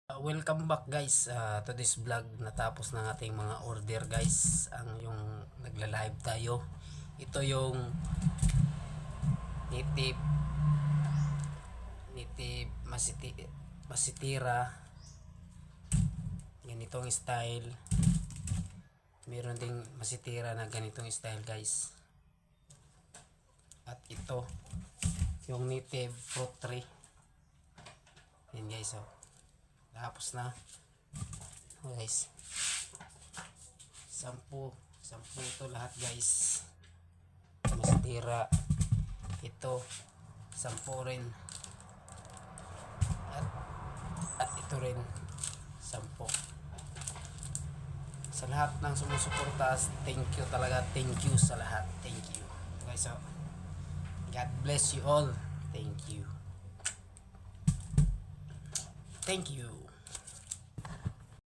Welcome back guys to this vlog. Natapos ng ating mga order guys. Ang yung nagla-live tayo. Ito yung native masitira. Ganitong style. Meron ding masitira na ganitong style guys. At ito yung native fruit tree. Yan guys tapos na guys, 10 ito lahat guys. Masitira ito 10 rin at ito rin 10. Sa lahat ng sumusuporta, thank you talaga, thank you sa lahat, thank you guys. God bless you all, thank you.